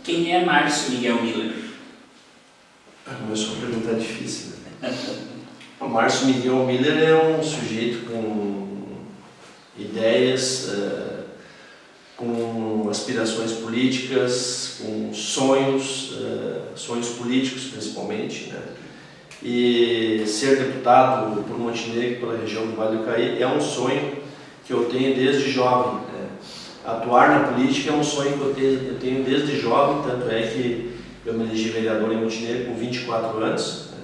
Quem é Márcio Miguel Miller? Começou a pergunta difícil, né? O Márcio Miguel Miller é um sujeito com ideias, com aspirações políticas, com sonhos, sonhos políticos principalmente, né? E ser deputado por Montenegro, pela região do Vale do Caí, é um sonho que eu tenho desde jovem, né? Atuar na política é um sonho que eu tenho desde jovem, tanto é que eu me elegi vereador em Montenegro com 24 anos. Né?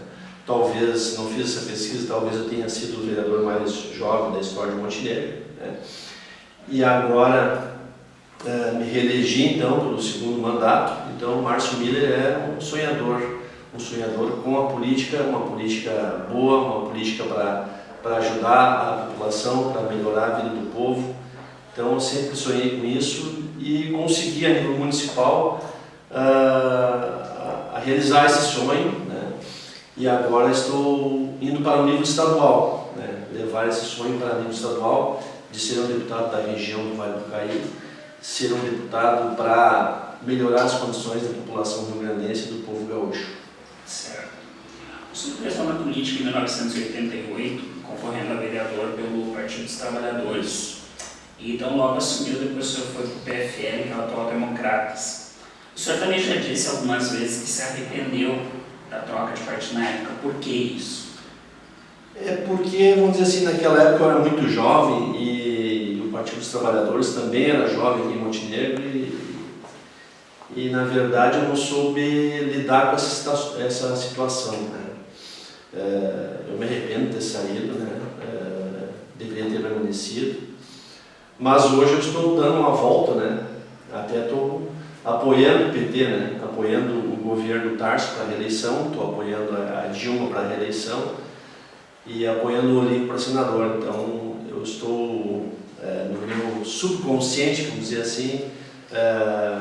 Talvez, não fiz essa pesquisa, talvez eu tenha sido o vereador mais jovem da história de Montenegro. Né? E agora me reelegi então pelo segundo mandato. Então Márcio Miller é um sonhador com a política, uma política boa, uma política para ajudar a população, para melhorar a vida do povo. Então eu sempre sonhei com isso e consegui a nível municipal a realizar esse sonho, né? E agora estou indo para o nível estadual, né? Levar esse sonho para o nível estadual de ser um deputado da região do Vale do Caí, ser um deputado para melhorar as condições da população rio-grandense e do povo gaúcho. Certo. O senhor ingressou na política em 1988, concorrendo a vereador pelo Partido dos Trabalhadores. E então logo assumiu, depois o senhor foi para o PFL, que é o atual Democratas. O senhor também já disse algumas vezes que se arrependeu da troca de partido na época. Por que isso? É porque, vamos dizer assim, naquela época eu era muito jovem e o Partido dos Trabalhadores também era jovem aqui em Montenegro e na verdade eu não soube lidar com essa situação, né? Eu me arrependo de ter saído, né? Deveria ter permanecido, mas hoje eu estou dando uma volta, né? Até estou apoiando o PT, né? Apoiando o governo Tarso para a reeleição, estou apoiando a Dilma para a reeleição e apoiando o Olímpio para senador. Então eu estou no meu subconsciente, vamos dizer assim,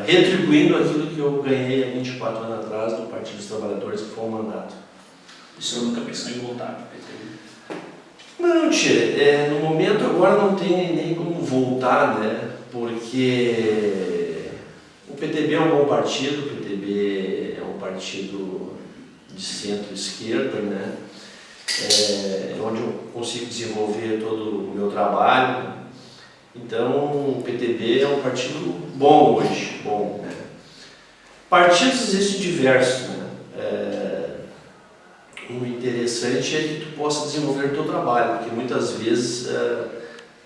retribuindo aquilo que eu ganhei há 24 anos atrás do Partido dos Trabalhadores, que foi um mandato. O senhor nunca pensou em voltar para o PT? Não, tia, no momento agora não tem nem como voltar, né? Porque o PTB é um bom partido, o PTB é um partido de centro-esquerda, né? É onde eu consigo desenvolver todo o meu trabalho. Então, o PTB é um partido bom hoje, bom, né? Partidos existem diversos, né? O interessante é que tu possa desenvolver o teu trabalho, porque muitas vezes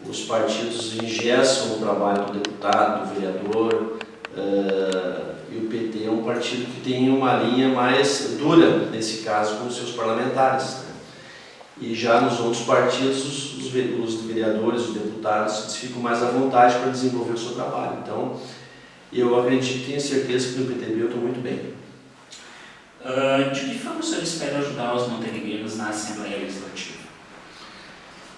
os partidos engessam o trabalho do deputado, do vereador, e o PT é um partido que tem uma linha mais dura, nesse caso, com os seus parlamentares, né? E já nos outros partidos, os vereadores, os deputados, ficam mais à vontade para desenvolver o seu trabalho. Então, eu acredito, tenho certeza que no PTB eu estou muito bem. De que forma o senhor espera ajudar os montenegrinos na Assembleia Legislativa?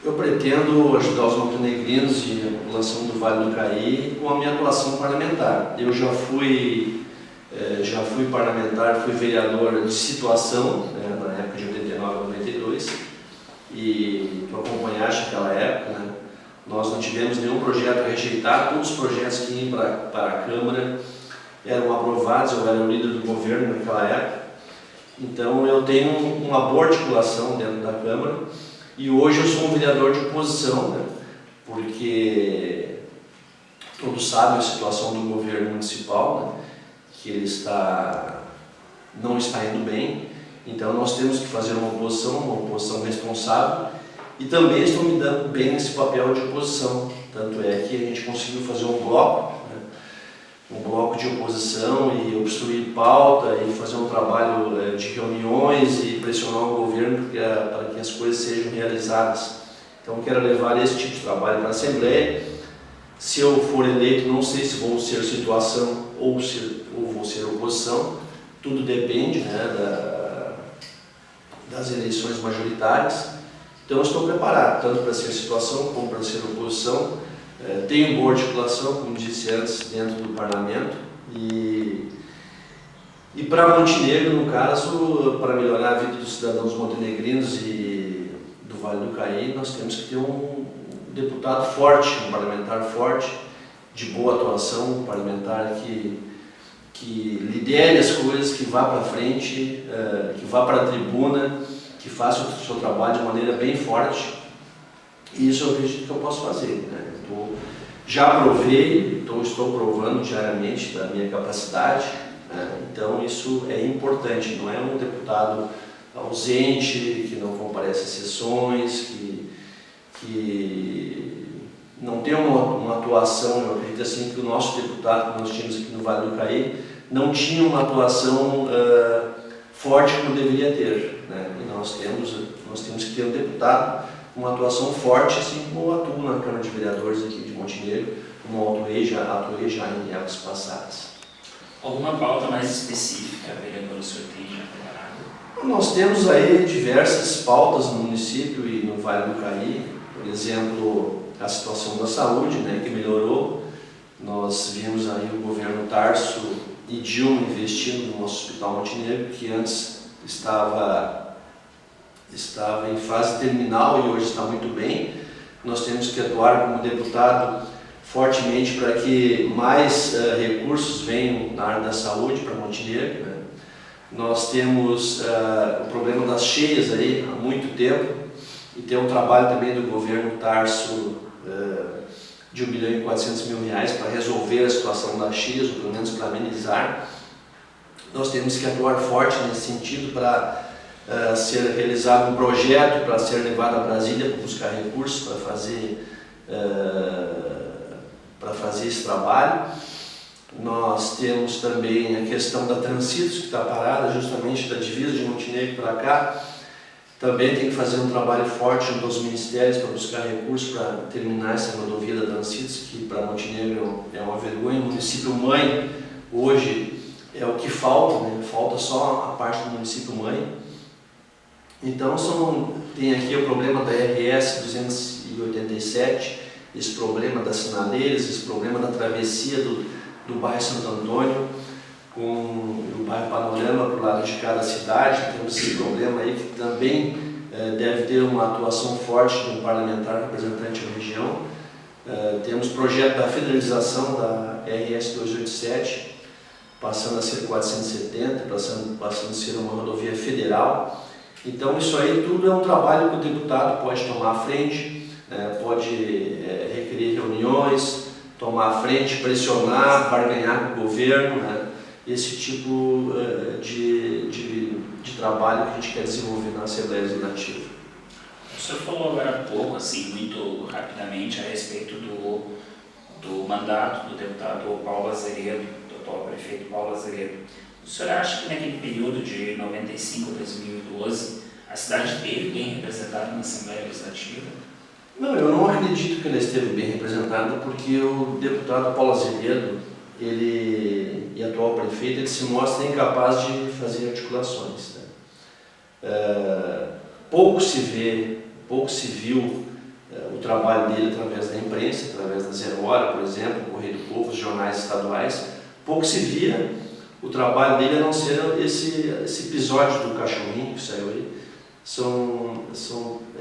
Eu pretendo ajudar os montenegrinos e a população do Vale do Caí com a minha atuação parlamentar. Eu já fui parlamentar, fui vereador de situação, né, na época de 89 a 92, e tu acompanhaste aquela época, né? Nós não tivemos nenhum projeto rejeitado, todos os projetos que iam para a Câmara eram aprovados, eu era o líder do governo naquela época. Então eu tenho uma boa articulação dentro da Câmara e hoje eu sou um vereador de oposição, né? Porque todos sabem a situação do governo municipal, né? Que ele não está indo bem, então nós temos que fazer uma oposição responsável e também estou me dando bem nesse papel de oposição, tanto é que a gente conseguiu fazer um bloco de oposição e obstruir pauta e fazer um trabalho de reuniões e pressionar o governo para que as coisas sejam realizadas. Então eu quero levar esse tipo de trabalho para a Assembleia. Se eu for eleito, não sei se vou ser situação ou vou ser oposição, tudo depende, né, das eleições majoritárias. Então eu estou preparado, tanto para ser situação como para ser oposição. Tenho boa articulação, como disse antes, dentro do parlamento e para Montenegro, no caso, para melhorar a vida dos cidadãos montenegrinos e do Vale do Caí, nós temos que ter um deputado forte, um parlamentar forte, de boa atuação, um parlamentar que que lidere as coisas, que vá para frente, que vá para a tribuna, que faça o seu trabalho de maneira bem forte. E isso eu acredito que eu posso fazer, né? Já provei, estou provando diariamente da minha capacidade, né? Então isso é importante, não é um deputado ausente, que não comparece às sessões, que não tem uma atuação. Eu acredito assim que o nosso deputado que nós tínhamos aqui no Vale do Caí não tinha uma atuação forte como deveria ter, né? E nós temos que ter um deputado com uma atuação forte, assim como eu atuo na Câmara de Vereadores aqui de Montenegro, como atuei já em épocas passadas. Alguma pauta mais específica, vereador, o senhor tem já preparado? Nós temos aí diversas pautas no município e no Vale do Caí. Por exemplo, a situação da saúde, né, que melhorou. Nós vimos aí o governo Tarso e Dilma investindo no nosso Hospital Montenegro, que antes estava em fase terminal e hoje está muito bem. Nós temos que atuar como deputado fortemente para que mais recursos venham na área da saúde para Montenegro, né? Nós temos o problema das cheias aí há muito tempo e tem um trabalho também do governo Tarso de R$1.400.000 para resolver a situação das cheias, ou pelo menos para amenizar. Nós temos que atuar forte nesse sentido para ser realizado um projeto para ser levado a Brasília para buscar recursos para fazer esse trabalho. Nós temos também a questão da Transitos, que está parada justamente da divisa de Montenegro para cá. Também tem que fazer um trabalho forte junto aos ministérios para buscar recursos para terminar essa rodovia da Transitos, que para Montenegro é uma vergonha. O município mãe hoje é o que falta, né? Falta só a parte do município mãe. Então tem aqui o problema da RS 287, esse problema das sinaleiras, esse problema da travessia do bairro Santo Antônio com o bairro Panorama para o lado de cada cidade. Temos esse problema aí que também deve ter uma atuação forte de um parlamentar representante da região. Temos o projeto da federalização da RS 287, passando a ser 470, passando a ser uma rodovia federal. Então isso aí tudo é um trabalho que o deputado pode tomar à frente, pode requerer reuniões, tomar à frente, pressionar, barganhar com o governo, né? Esse tipo de trabalho que a gente quer desenvolver na Assembleia Legislativa. O senhor falou agora há pouco, assim, muito rapidamente, a respeito do mandato do deputado Paulo Azeredo, do atual prefeito Paulo Azeredo. O senhor acha que naquele período de 95 a 2012 a cidade esteve bem representada na Assembleia Legislativa? Não, eu não acredito que ela esteve bem representada, porque o deputado Paulo Azeredo, e atual prefeito, ele se mostra incapaz de fazer articulações, né? Pouco se viu o trabalho dele através da imprensa, através da Zero Hora, por exemplo, o Correio do Povo, os jornais estaduais. Pouco se via o trabalho dele, a não ser esse episódio do cachorrinho que saiu aí.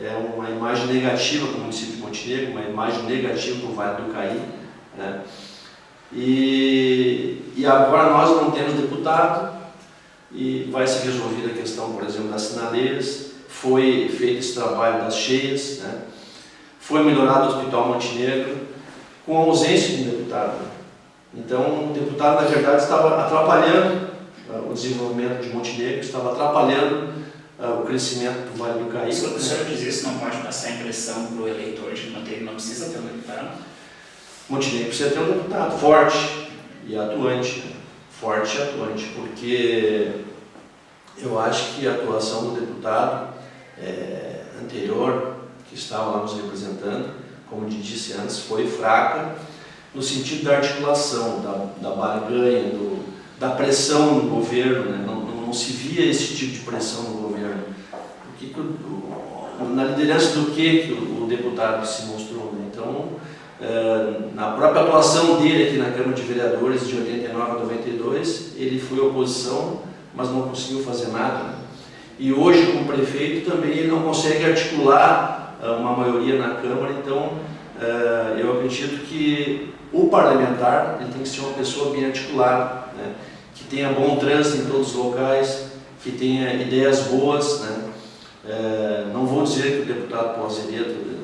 É uma imagem negativa para o município de Montenegro, uma imagem negativa para o Vale do Caí, né? E agora nós não temos deputado e vai ser resolvida a questão, por exemplo, das sinaleiras. Foi feito esse trabalho das cheias, né? Foi melhorado o Hospital Montenegro com a ausência de um deputado. Então o deputado, na verdade, estava atrapalhando o desenvolvimento de Montenegro, estava atrapalhando o crescimento do Vale do Caí. O senhor diz isso, não pode passar a impressão para o eleitor de que Montenegro não precisa ter um deputado? Montenegro precisa ter um deputado forte e atuante, porque eu acho que a atuação do deputado anterior, que estava lá nos representando, como eu disse antes, foi fraca no sentido da articulação, da barganha, da pressão no governo, né? Não se via esse tipo de pressão no governo. Na liderança do que o deputado se mostrou, né? Então, na própria atuação dele aqui na Câmara de Vereadores de 89 a 92, ele foi oposição, mas não conseguiu fazer nada, né? E hoje, como prefeito, também ele não consegue articular uma maioria na Câmara. Então, eu acredito que o parlamentar ele tem que ser uma pessoa bem articulada, né? tenha bom trânsito em todos os locais, que tenha ideias boas, né? Não vou dizer que o deputado Paulo Azevedo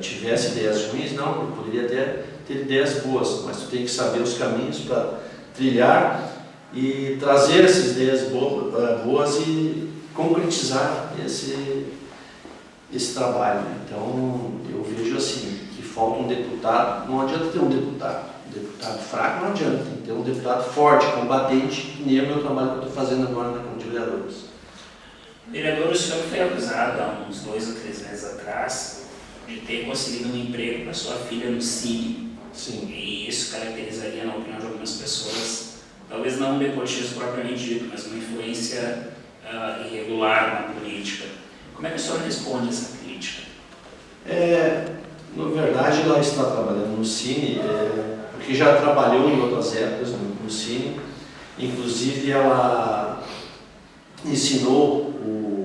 tivesse ideias ruins, não, ele poderia até ter ideias boas, mas tu tem que saber os caminhos para trilhar e trazer essas ideias boas e concretizar esse trabalho. Então, eu vejo assim, que falta um deputado, não adianta ter um deputado fraco não adianta, tem que ter um deputado forte, combatente, que nem é o meu trabalho que eu estou fazendo agora na Câmara de Vereadores. Vereador, o senhor foi acusado há uns 2 ou 3 meses atrás de ter conseguido um emprego para sua filha no Cine. Sim. E isso caracterizaria, na opinião de algumas pessoas, talvez não um nepotismo propriamente dito, mas uma influência irregular na política. Como é que o senhor responde a essa crítica? Na verdade, ela está trabalhando no Cine, porque já trabalhou em outras épocas no Cine. Inclusive, ela ensinou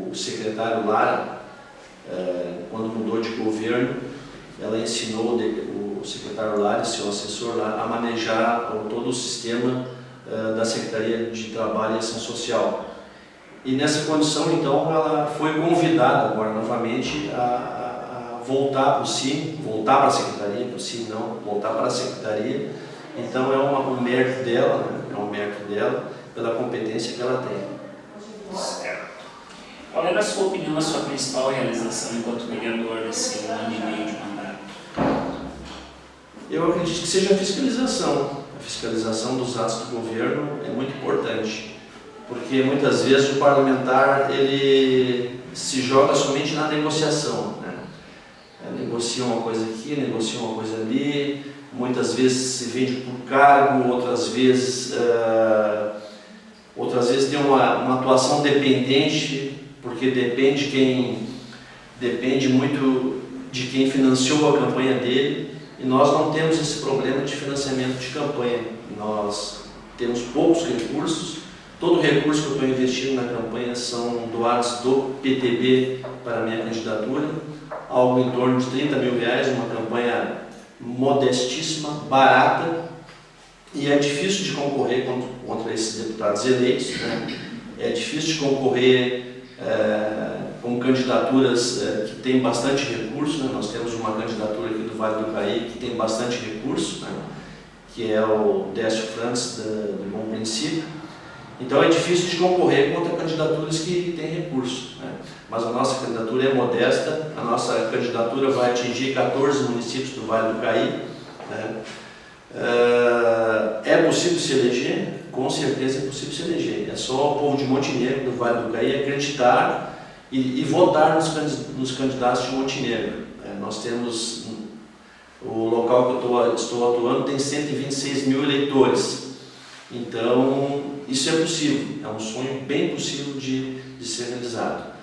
o secretário Lara, quando mudou de governo, ela ensinou o secretário Lara e seu assessor lá a manejar todo o sistema da Secretaria de Trabalho e Ação Social. E nessa condição, então, ela foi convidada agora novamente a voltar para o Cine, voltar para a Secretaria, para o Cine não, voltar para a Secretaria. Então é um mérito dela, né? É um mérito dela pela competência que ela tem. Certo. Qual é, na sua opinião, a sua principal realização enquanto vereador nesse ano e meio de mandato? Eu acredito que seja a fiscalização. A fiscalização dos atos do governo é muito importante, porque muitas vezes o parlamentar ele se joga somente na negociação, né? Negocia uma coisa aqui, negocia uma coisa ali, muitas vezes se vende por cargo, outras vezes tem uma atuação dependente, porque depende muito de quem financiou a campanha dele, e nós não temos esse problema de financiamento de campanha. Nós temos poucos recursos, todo o recurso que eu estou investindo na campanha são doados do PTB para a minha candidatura, algo em torno de R$30 mil, uma campanha modestíssima, barata, e é difícil de concorrer contra esses deputados eleitos, né? É difícil de concorrer com candidaturas que têm bastante recurso, né? Nós temos uma candidatura aqui do Vale do Caí que tem bastante recurso, né? Que é o Décio Francis, do Bom Princípio. Então é difícil de concorrer contra candidaturas que têm recurso, né? Mas a nossa candidatura é modesta, a nossa candidatura vai atingir 14 municípios do Vale do Caí, né? É possível se eleger? Com certeza é possível se eleger. É só o povo de Montenegro, do Vale do Caí, acreditar e votar nos candidatos de Montenegro. Nós temos, o local que eu estou atuando tem 126 mil eleitores. Então, isso é possível, é um sonho bem possível de ser realizado.